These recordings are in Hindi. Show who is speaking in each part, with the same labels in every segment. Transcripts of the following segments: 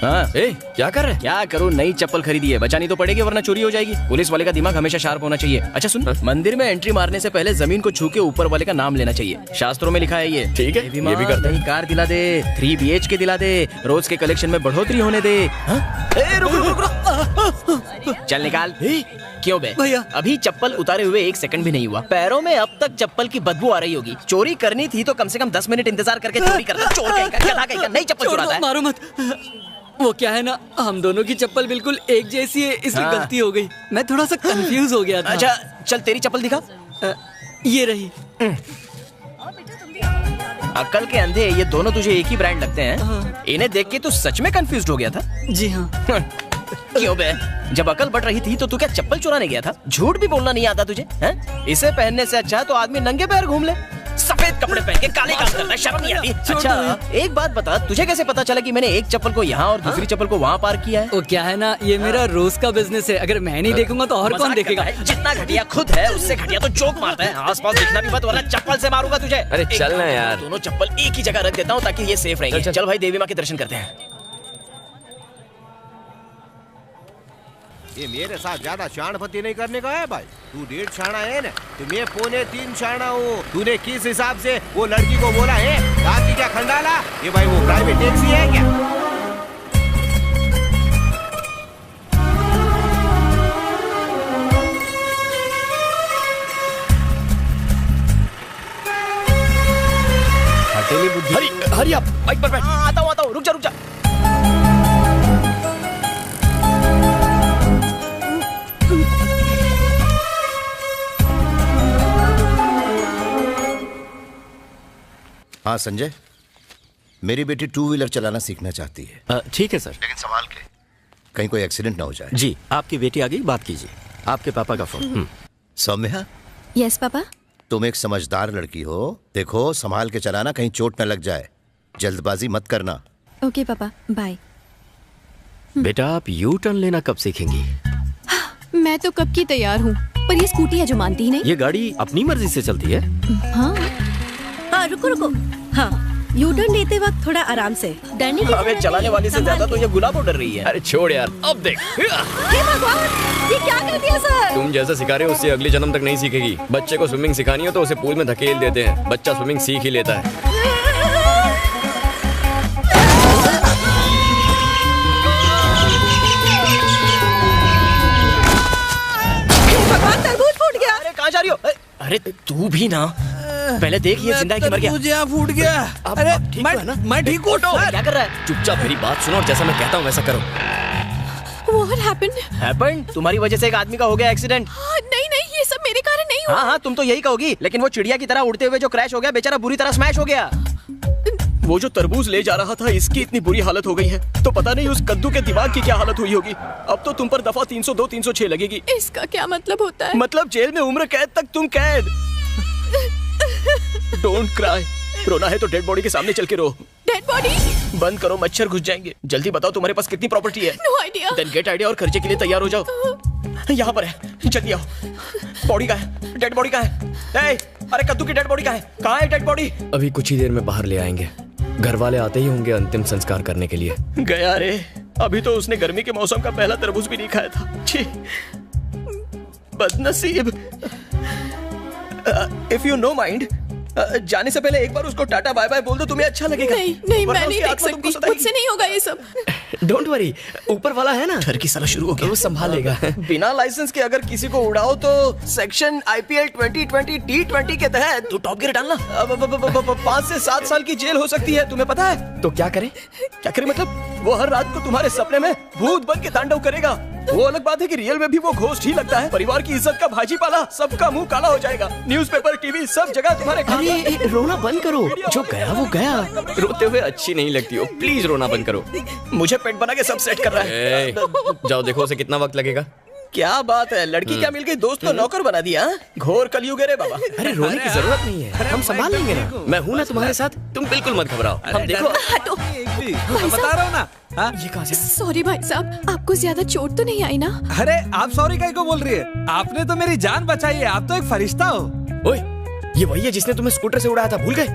Speaker 1: हाँ, क्या कर रहे? क्या करूँ, नई चप्पल खरीदी है, बचानी तो पड़ेगी वरना चोरी हो जाएगी। पुलिस वाले का दिमाग हमेशा शार्प होना चाहिए। अच्छा सुन, मंदिर में एंट्री मारने से पहले जमीन को छू के ऊपर वाले का नाम लेना चाहिए। शास्त्रों में लिखा है ये। ठीक है, ये भी करते हैं। कार दिला दे, 3 BHK दिला दे, रोज के कलेक्शन में बढ़ोतरी होने दे। चल निकाल। क्यों बे भैया, अभी चप्पल उतारे हुए 1 सेकंड भी नहीं हुआ, पैरों में अब तक चप्पल की बदबू आ रही होगी। चोरी करनी थी तो कम से कम 10 मिनट इंतजार करके चोरी करता। चोर कहीं नई चप्पल चुराता है।
Speaker 2: मारो मत। वो क्या है ना, हम दोनों की चप्पल बिल्कुल एक जैसी है, इसलिए गलती हो गई। मैं थोड़ा सा कंफ्यूज हो गया था।
Speaker 1: अच्छा चल, तेरी चप्पल दिखा।
Speaker 2: ये रही।
Speaker 1: अक्ल के अंधे, ये दोनों तुझे एक ही ब्रांड लगते हैं। इन्हें देख के तू सच में कंफ्यूज हो गया था?
Speaker 2: जी हाँ।
Speaker 1: क्यों बे, जब अकल बढ़ रही थी तो तू क्या चप्पल चुराने गया था? झूठ भी बोलना नहीं आता तुझे हैं? इसे पहनने से अच्छा तो आदमी नंगे पैर घूम ले। सफेद कपड़े पहन के काले काम करता है, शर्म नहीं आती? अच्छा एक बात बता, तुझे कैसे पता चला कि मैंने एक चप्पल को यहाँ और दूसरी चप्पल को वहाँ पार्क किया है?
Speaker 2: वो क्या है ना, ये मेरा रोज का बिजनेस है। अगर मैं नहीं देखूंगा तो और कौन देखेगा?
Speaker 1: जितना घटिया खुद है उससे घटिया तो जोक मारता है। आसपास दिखना भी मत वरना चप्पल से मारूंगा तुझे।
Speaker 3: अरे चल ना यार,
Speaker 1: दोनों चप्पल एक ही जगह रख देता हूँ ताकि ये सेफ रहेंगे। चल भाई, देवी माँ के दर्शन करते हैं।
Speaker 4: ये मेरे साथ ज्यादा शाणपति नहीं करने का है भाई। तू 1.5 शाणा है ना, तो मैं 3.25 शाणा हूँ। तूने किस हिसाब से वो लड़की को बोला है रात क्या खंडाला? ये भाई वो प्राइवेट टैक्सी है क्या?
Speaker 1: हटेली बुद्धि। हरी आप बाइक पर बैठ। आता हूँ, रुक जा।
Speaker 4: हाँ संजय, मेरी बेटी 2 व्हीलर चलाना सीखना चाहती है।
Speaker 3: ठीक है सर,
Speaker 4: लेकिन संभाल के, कहीं कोई एक्सीडेंट ना हो जाए।
Speaker 3: जी, आपकी बेटी आ गई, बात कीजिए। आपके पापा का फोन।
Speaker 4: सौम्या।
Speaker 5: Yes papa.
Speaker 4: तुम एक समझदार लड़की हो, देखो संभाल के चलाना, कहीं चोट न लग जाए। जल्दबाजी मत करना।
Speaker 5: ओके पापा, बाय।
Speaker 3: बेटा आप यू टर्न लेना कब सीखेंगी?
Speaker 5: मैं तो कब की तैयार हूँ, पर ये स्कूटी है जो मानती ही नहीं।
Speaker 3: ये गाड़ी अपनी मर्जी से चलती है?
Speaker 5: हाँ
Speaker 6: रुको। हाँ, यू टर्न लेते वक्त थोड़ा आराम से, डरने की
Speaker 1: अबे चलाने वाली से ज्यादा तो ये गुलाबो डर रही है।
Speaker 3: अरे छोड़ यार, अब देख।
Speaker 6: हे भगवान, ये क्या कर दिया सर?
Speaker 3: तुम जैसा सिखा रहे हो उससे अगले जन्म तक नहीं सीखेगी। बच्चे को स्विमिंग सिखानी हो तो उसे पूल में धकेल देते हैं, बच्चा स्विमिंग सीख ही लेता है।
Speaker 6: भगवान, तरबूज फूट गया।
Speaker 1: अरे कहाँ जा रही हो? अरे तू भी ना, पहले देख ये जिंदा है कि मर गया।
Speaker 7: मुझे फूट गया। अरे मैं ठीक हूँ।
Speaker 1: क्या कर रहा है?
Speaker 3: चुपचाप मेरी बात सुनो और जैसा मैं कहता हूँ वैसा करो।
Speaker 5: What happened?
Speaker 1: तुम्हारी वजह से एक आदमी का हो गया एक्सीडेंट।
Speaker 5: नहीं, ये सब मेरे कारण नहीं हुआ।
Speaker 1: हाँ, तुम तो यही कहोगी, लेकिन वो चिड़िया की तरह उड़ते हुए जो क्रैश हो गया, बेचारा बुरी तरह स्मैश हो गया। वो जो तरबूज ले जा रहा था, इसकी इतनी बुरी हालत हो गई है तो पता नहीं उस कद्दू के दिमाग की क्या हालत हुई होगी। अब तो तुम पर दफा 302, 306 लगेगी।
Speaker 5: इसका क्या मतलब होता है?
Speaker 1: मतलब जेल में उम्र कैद तक तुम कैद। Don't cry. रोना है तो डेड बॉडी के सामने चल के रो।
Speaker 5: Dead body?
Speaker 1: बंद करो, मच्छर घुस जाएंगे। जल्दी बताओ तुम्हारे पास कितनी प्रॉपर्टी है?
Speaker 5: No idea.
Speaker 1: Then get idea और खर्चे के लिए तैयार हो जाओ। यहाँ पर है, जल्दी आओ। बॉडी कहाँ है? डेड बॉडी कहाँ है? अरे कद्दू की डेड बॉडी कहाँ है? कहाँ है डेड बॉडी?
Speaker 3: अभी कुछ ही देर में बाहर ले आएंगे। घर वाले आते ही होंगे अंतिम संस्कार करने के लिए।
Speaker 1: गया रे, अभी तो उसने गर्मी के मौसम का पहला तरबूज भी नहीं खाया था। छी, बदनसीब। इफ यू नो माइंड, जाने से पहले एक बार उसको टाटा बाय बाय बोल दो, तुम्हें अच्छा लगेगा।
Speaker 5: नहीं, मैं नहीं देख सकती, मुझसे नहीं होगा ये सब।
Speaker 3: डोंट वरी, ऊपर वाला है ना,
Speaker 1: डर की साला शुरू हो गया,
Speaker 3: वो संभालेगा।
Speaker 1: बिना लाइसेंस के अगर किसी को उड़ाओ तो सेक्शन IPL 2020 T20 के तहत तो टॉप गियर डालना 5 से 7 साल की जेल हो सकती है, तुम्हें पता है?
Speaker 3: तो क्या करें?
Speaker 1: क्या करें मतलब? वो हर रात को तुम्हारे सपने में भूत बन के तांडव करेगा। वो अलग बात है कि रियल में भी वो घोस्ट ही लगता है। परिवार की इज्जत का भाजी पाला, सबका मुंह काला हो जाएगा। न्यूज़पेपर, टीवी, सब जगह तुम्हारे।
Speaker 3: अरे रोना बंद करो, जो गया वो गया। रोते हुए अच्छी नहीं लगती हो, प्लीज रोना बंद करो।
Speaker 1: मुझे पेट बना के सब सेट कर रहा है।
Speaker 3: जाओ देखो उसे कितना वक्त लगेगा।
Speaker 1: क्या बात है, लड़की क्या मिल गई, दोस्त को नौकर बना दिया। घोर कलयुग है रे बाबा।
Speaker 3: अरे रोने की जरूरत नहीं है, हम संभाल लेंगे ना। मैं हूँ ना तुम्हारे साथ, तुम बिल्कुल मत घबराओ। हम देखो,
Speaker 5: हटो।
Speaker 7: बता रहा हूँ ना।
Speaker 1: ये कहाँ से?
Speaker 5: सॉरी भाई साहब, आपको ज्यादा चोट तो नहीं आई ना?
Speaker 7: अरे आप सॉरी काहे को बोल रही है? आपने तो मेरी जान बचाई है, आप तो एक फरिश्ता हो।
Speaker 3: ओए, ये वही है जिसने तुम्हें स्कूटर से उड़ाया था, भूल गए?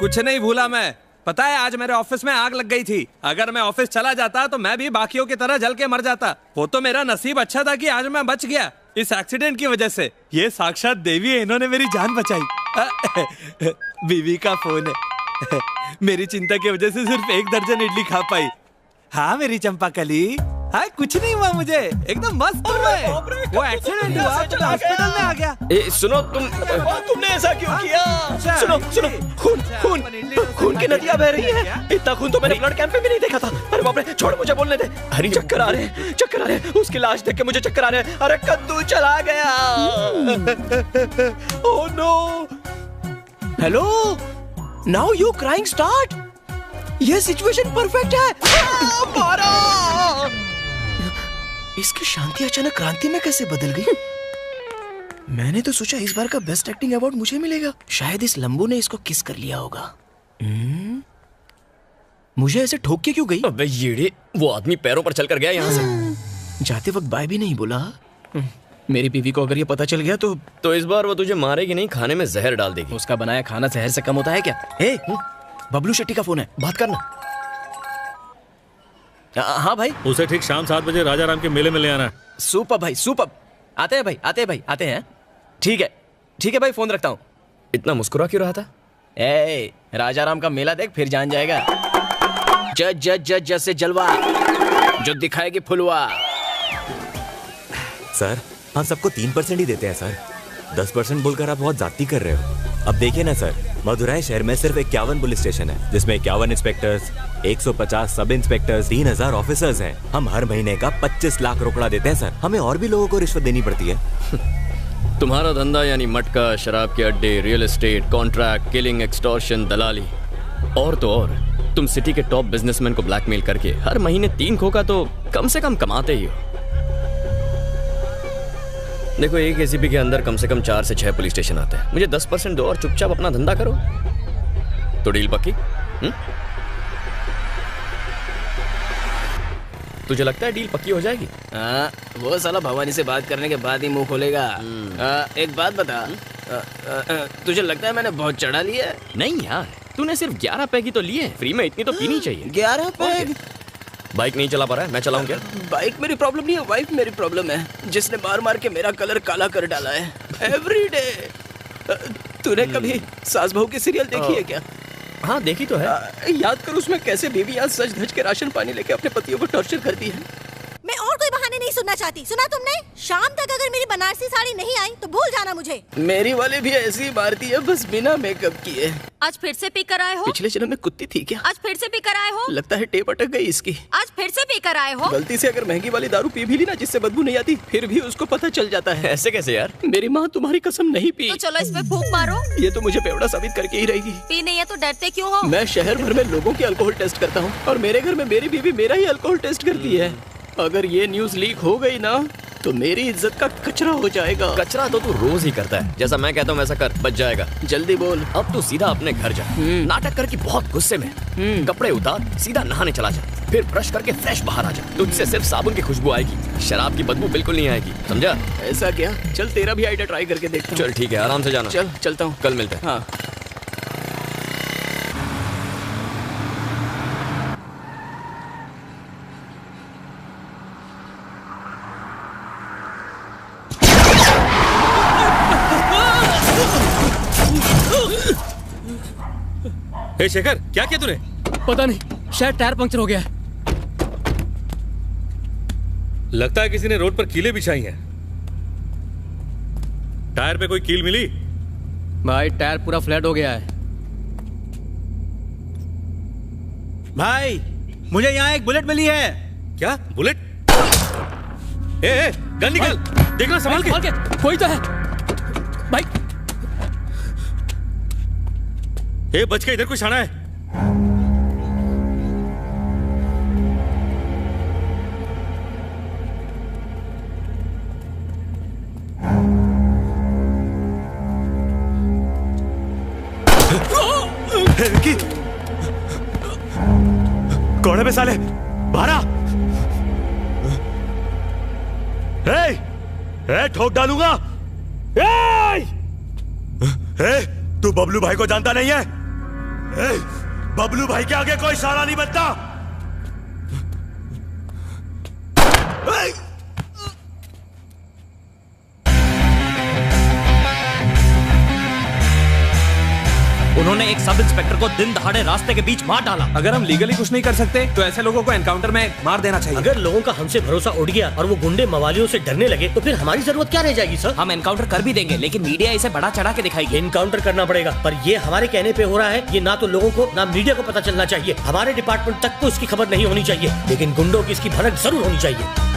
Speaker 7: कुछ नहीं भूला मैं। पता है आज मेरे ऑफिस में आग लग गई थी। अगर मैं ऑफिस चला जाता तो मैं भी बाकियों की तरह जल के मर जाता। वो तो मेरा नसीब अच्छा था कि आज मैं बच गया इस एक्सीडेंट की वजह से। ये साक्षात देवी है, इन्होंने मेरी जान बचाई। बीवी का फोन है। मेरी चिंता की वजह से सिर्फ 1 दर्जन इडली खा पाई। हाँ मेरी चंपाकली, हाँ कुछ नहीं हुआ मुझे, एकदम मस्त हूँ मैं। वो एक्सीडेंट हुआ तो हॉस्पिटल में आ गया।
Speaker 3: सुनो
Speaker 1: तुमने ऐसा क्यों किया? सुनो सुनो, खून की नदियां बह रही है। इतना खून तो मैंने ब्लड कैंप में भी नहीं देखा था। अरे बाप रे, छोड़ मुझे बोलने दे। अरे चक्कर आ रहे हैं। उसकी लाश देख के मुझे चक्कर आ रहे हैं। अरे कद्दू चला गया। Oh no. Hello, now you crying start. ये सिचुएशन परफेक्ट है। मारा। इसकी शांति अचानक क्रांति में कैसे बदल गई? मैंने तो सोचा इस बार का बेस्ट एक्टिंग अवार्ड मुझे मिलेगा। शायद इस लंबू ने इसको किस कर लिया होगा। मुझे ऐसे ठोक के क्यों गई?
Speaker 3: अबे येड़े, वो आदमी पैरों पर चलकर गया यहाँ से।
Speaker 1: जाते वक्त बाय भी नहीं बोला। मेरी बीवी को अगर ये पता चल गया तो
Speaker 3: इस बार वो तुझे मारेगी नहीं, खाने में जहर डाल देगी।
Speaker 1: उसका बनाया खाना जहर से कम होता है क्या? हे, बबलू शेट्टी का फोन है, बात करना। हाँ भाई,
Speaker 8: उसे ठीक शाम 7 बजे राजा राम के मेले में ले आना।
Speaker 1: सुपर भाई, सुपर। आते हैं। ठीक है भाई, फोन रखता हूँ।
Speaker 3: इतना मुस्कुरा क्यों रहा था?
Speaker 1: राजा राम का मेला देख, फिर जान जाएगा। जज से जलवा, जो दिखाएगी फुलवा।
Speaker 9: सर, हम सबको 3% ही देते हैं सर। 10% बोलकर आप बहुत ज्यादती कर रहे हो। अब देखिए ना सर, मदुराई शहर में सिर्फ 51 पुलिस स्टेशन है, जिसमें 51 इंस्पेक्टर्स, 150 सब इंस्पेक्टर्स, 3000 ऑफिसर्स हैं। हम हर महीने का 25 लाख रोकड़ा देते हैं सर। हमें और भी लोगों को रिश्वत देनी पड़ती है।
Speaker 3: तुम्हारा धंधा यानी मटका, शराब के अड्डे, real estate, contract, killing, extortion, दलाली और तो और तुम सिटी के टॉप बिजनेसमैन को ब्लैकमेल करके हर महीने 3 खोखा तो कम से कम कमाते ही हो। देखो, एक एसीपी के अंदर कम से कम 4 से 6 पुलिस स्टेशन आते हैं। मुझे 10% दो और चुपचाप अपना धंधा करो। तो डील पक्की? तुझे लगता है डील पक्की हो जाएगी?
Speaker 1: वो साला भवानी से बात करने के बाद ही मुंह खोलेगा। एक बात बता, तुझे लगता है मैंने बहुत चढ़ा लिया है?
Speaker 3: नहीं यार, तूने सिर्फ 11 पैगी तो लिए। फ्री में इतनी तो पीनी चाहिए।
Speaker 1: 11 पैग?
Speaker 3: बाइक नहीं चला पा रहा है, मैं चलाऊं क्या?
Speaker 1: बाइक मेरी प्रॉब्लम नहीं है, वाइफ मेरी प्रॉब्लम है, जिसने मार के मेरा कलर काला कर डाला है एवरीडे। तूने कभी सास बहू की सीरियल देखी है क्या?
Speaker 3: हाँ देखी तो है।
Speaker 1: याद कर उसमें कैसे बीवी आज सज धज के राशन पानी लेके अपने पतियों को टॉर्चर करती है।
Speaker 6: मैं और कोई बहाने नहीं सुनना चाहती। सुना तुमने? शाम तक अगर मेरी बनारसी साड़ी नहीं आई तो भूल जाना मुझे।
Speaker 1: मेरी वाली भी ऐसी मारती है, बस बिना मेकअप किए।
Speaker 6: आज फिर से पी कर आए हो?
Speaker 1: पिछले जन्म में कुत्ती थी क्या?
Speaker 6: आज फिर से पी कर आए हो?
Speaker 1: लगता है टेप अटक गई इसकी।
Speaker 6: आज फिर से पी कर आए हो?
Speaker 1: गलती से अगर महंगी वाली दारू पी भी ली ना, जिससे बदबू नहीं आती, फिर भी उसको पता चल जाता है।
Speaker 3: ऐसे कैसे यार?
Speaker 1: मेरी माँ तुम्हारी कसम नहीं पी।
Speaker 6: तो चलो इस पे फूंक मारो।
Speaker 1: ये तो मुझे बेवड़ा साबित करके ही रहेगी।
Speaker 6: पी नहीं है तो डरते क्यों हो?
Speaker 1: मैं शहर भर में लोगों के अल्कोहल टेस्ट करता हूँ और मेरे घर में मेरी बीवी मेरा ही अल्कोहल टेस्ट करती है। अगर ये न्यूज लीक हो गई ना तो मेरी इज्जत का कचरा हो जाएगा।
Speaker 3: कचरा तो तू रोज ही करता है। जैसा मैं कहता हूँ वैसा कर, बच जाएगा।
Speaker 1: जल्दी बोल।
Speaker 3: अब तू सीधा अपने घर जा। नाटक करके बहुत गुस्से में कपड़े उतार, सीधा नहाने चला जा, फिर ब्रश करके फ्रेश बाहर आ जा। तुझसे सिर्फ साबुन की खुशबू आएगी, शराब की बदबू बिल्कुल नहीं आएगी, समझा?
Speaker 1: ऐसा क्या? चल तेरा भी आइडिया ट्राई करके देखता हूँ।
Speaker 3: चल ठीक है, आराम से जाना।
Speaker 1: चलता हूँ,
Speaker 3: कल मिलते हैं।
Speaker 1: हाँ।
Speaker 8: हे शेखर, क्या किया तूने?
Speaker 2: पता नहीं, शायद टायर पंक्चर हो गया है।
Speaker 8: लगता है किसी ने रोड पर कीलें बिछाई हैं। टायर पे कोई कील मिली?
Speaker 2: भाई टायर पूरा फ्लैट हो गया है।
Speaker 7: भाई, मुझे यहाँ एक बुलेट मिली है।
Speaker 8: क्या बुलेट? गन निकाल, देखना संभाल के।
Speaker 2: कोई तो है भाई।
Speaker 8: बच के, इधर कोई शाना है।
Speaker 9: विक्की, कौन है बे साले? बारा, ठोक डालूंगा। तू बबलू भाई को जानता नहीं है?
Speaker 8: बबलू भाई के आगे कोई इशारा नहीं बनता।
Speaker 10: उन्होंने एक सब इंस्पेक्टर को दिन दहाड़े रास्ते के बीच मार डाला।
Speaker 7: अगर हम लीगली कुछ नहीं कर सकते तो ऐसे लोगों को एनकाउंटर में मार देना चाहिए।
Speaker 11: अगर लोगों का हमसे भरोसा उड़ गया और वो गुंडे मवालियों से डरने लगे तो फिर हमारी जरूरत क्या रह जाएगी सर?
Speaker 10: हम एनकाउंटर कर भी देंगे, लेकिन मीडिया इसे बड़ा चढ़ा के दिखाएगी।
Speaker 11: एनकाउंटर करना पड़ेगा, पर ये हमारे कहने पे हो रहा है। ये ना तो लोगों को ना मीडिया को पता चलना चाहिए। हमारे डिपार्टमेंट तक को इसकी खबर नहीं होनी चाहिए, लेकिन गुंडों की इसकी भनक जरूर होनी चाहिए।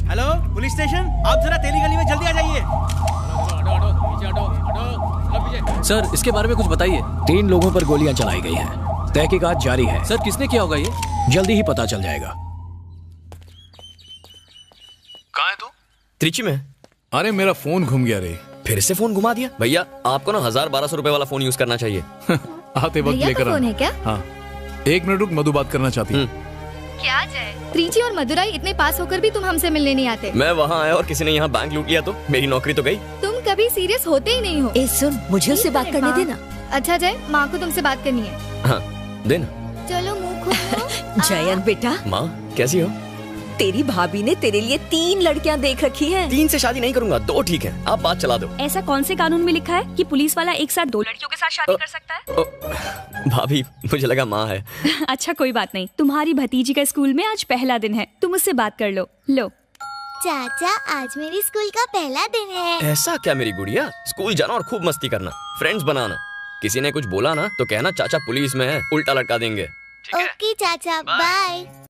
Speaker 12: हेलो पुलिस स्टेशन, आप जरा तेली गली में जल्दी आ जाइए।
Speaker 1: सर, इसके बारे में कुछ बताइए।
Speaker 13: 3 लोगों पर गोलियां चलाई गई हैं। तहकीकात जारी है।
Speaker 1: सर, किसने किया होगा ये?
Speaker 13: जल्दी ही पता चल जाएगा।
Speaker 3: कहाँ है तू? त्रिची में।
Speaker 14: अरे मेरा फोन घूम गया रे।
Speaker 3: फिर से फोन घुमा दिया? भैया आपको ना 1000-1200 रुपए वाला फोन यूज करना चाहिए।
Speaker 14: आते वक्त लेकर
Speaker 6: फोन है क्या?
Speaker 14: हाँ, 1 मिनट रुक, मधु बात करना चाहती है।
Speaker 6: क्या जय? त्रिची और मदुराई इतने पास होकर भी तुम हमसे मिलने नहीं आते।
Speaker 3: मैं वहाँ आया और किसी ने यहाँ बैंक लूट लिया तो मेरी नौकरी तो गई।
Speaker 6: तुम कभी सीरियस होते ही नहीं हो।
Speaker 15: सुन, मुझे उससे बात करने देना।
Speaker 6: अच्छा जय, माँ को तुमसे बात करनी है।
Speaker 3: हाँ, देना।
Speaker 6: चलो मुँह खोलो।
Speaker 15: जयन बेटा,
Speaker 3: माँ कैसी हो?
Speaker 15: तेरी भाभी ने तेरे लिए 3 लड़कियां देख रखी हैं।
Speaker 3: 3 से शादी नहीं करूंगा, 2 ठीक है। आप बात चला दो।
Speaker 16: ऐसा कौन से कानून में लिखा है कि पुलिस वाला एक साथ 2 लड़कियों के साथ शादी कर सकता है?
Speaker 3: भाभी, मुझे लगा माँ है।
Speaker 16: अच्छा कोई बात नहीं, तुम्हारी भतीजी का स्कूल में आज पहला दिन है, तुम उससे बात कर लो। लो
Speaker 6: चाचा, आज मेरी स्कूल का पहला दिन है।
Speaker 3: ऐसा क्या मेरी गुड़िया? स्कूल जाना और खूब मस्ती करना, फ्रेंड्स बनाना। किसी ने कुछ बोला ना तो कहना चाचा पुलिस में है, उल्टा लटका देंगे।
Speaker 6: ओके चाचा, बाय।